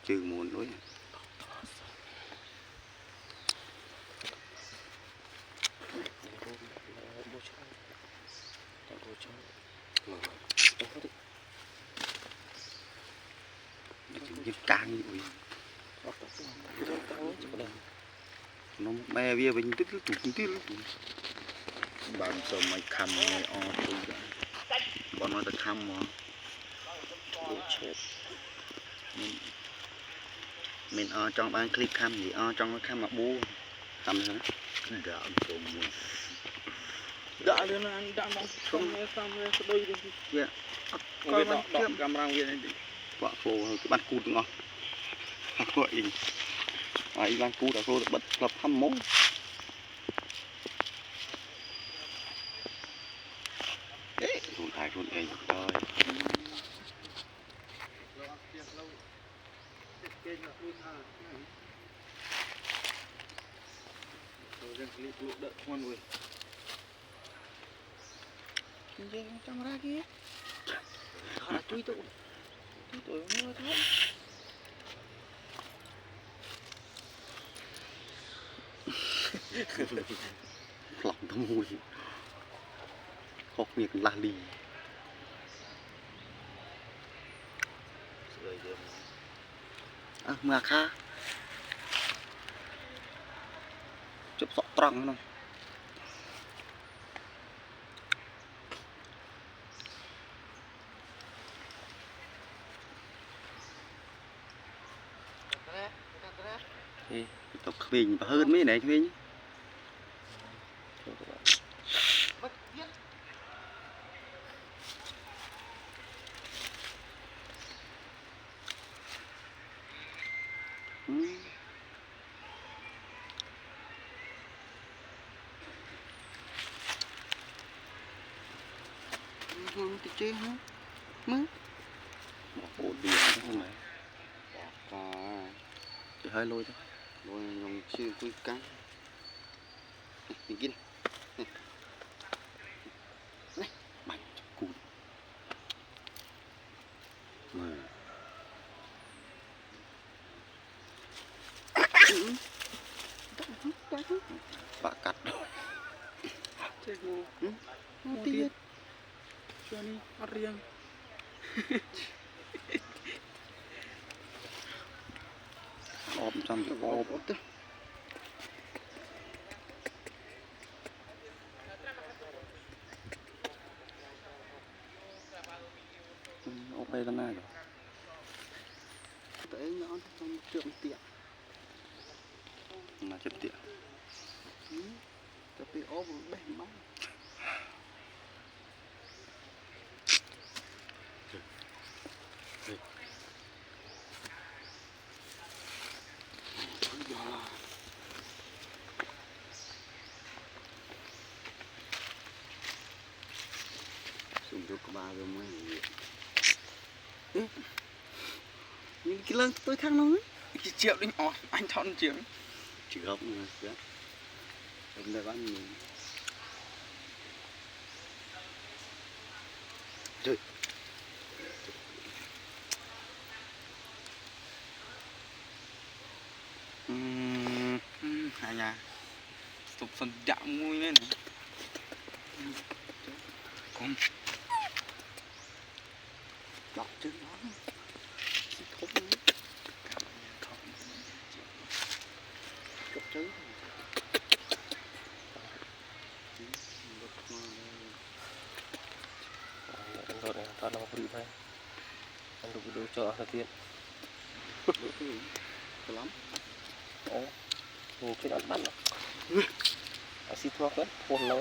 chư muốn đối giật càng vậy nó bè bia bình tức bạn cho mày khăm mày o tôi bọn nó ta khăm mà mình o trong ban clip khăm gì o trong cái khăm mà bu khăm nữa đỡ cùng đã lên anh đã mong không nghe xong nghe đôi đi dạ coi đọc camera kia này quả phô cái bát cút ngon gọi ai ban cút đã phô bật lập hâm mố đấy luôn ai luôn ấy rồi camera kia chui tụi mua thôi lòng thâm mùi khóc nhiệt la lì mà kha chụp sọ trăng này tập mình hơn mấy này chứ không thì chơi hả mứ một bộ điện không này chỉ hơi lôi thôi lôi dùng chưa cuối cắn mình kia này bánh cùi bạ cắt chơi ngu tiết cho đi ăn riêng ốp trong cái ốp đó ốp đây là nào rồi tới nhỏ trong trường tiệm là chụp tiệm tapi ốp bền lắm dùng cho các ba rồi mới những cái lưng tôi thăng nó cái triệu đến anh thon triệu chỉ gốc nữa chứ hôm nay bán mình chơi hai nhà tục phần chạm mui lên này con đọc chứ nó thúc chụp chứ rồi này ta nó bị phải ăn được đồ chợ là tiền lắm nhìn cái ăn bắn xịt vào cái phun nó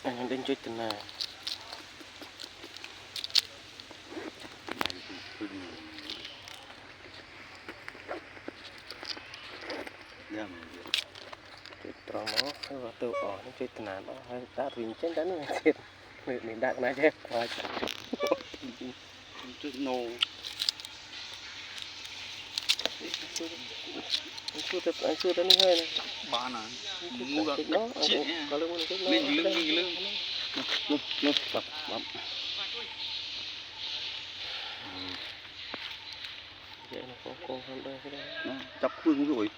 anh đến chơi tình này tròn nó phải vào từ nó chơi tình này nó hay đã rình trên đá này thiệt mình đặt này chứ chơi nô chưa tập anh chưa tới hơi này ba nè mua gặp nó chị có lưng nó lên lưng Nước bập bập. vậy nó có con hơn đây cái đây Đó, chọc phương rồi.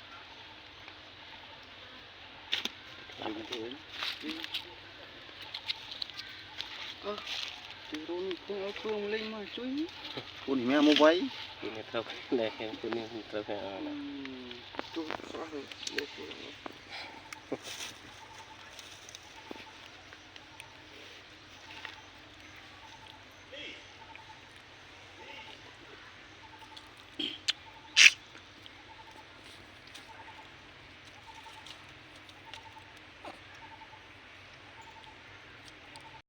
từ luôn không ai phương lên mà chui Con thì mẹ mua váy. thì người thâu này em cũng nên thâu này tôi xóa rồi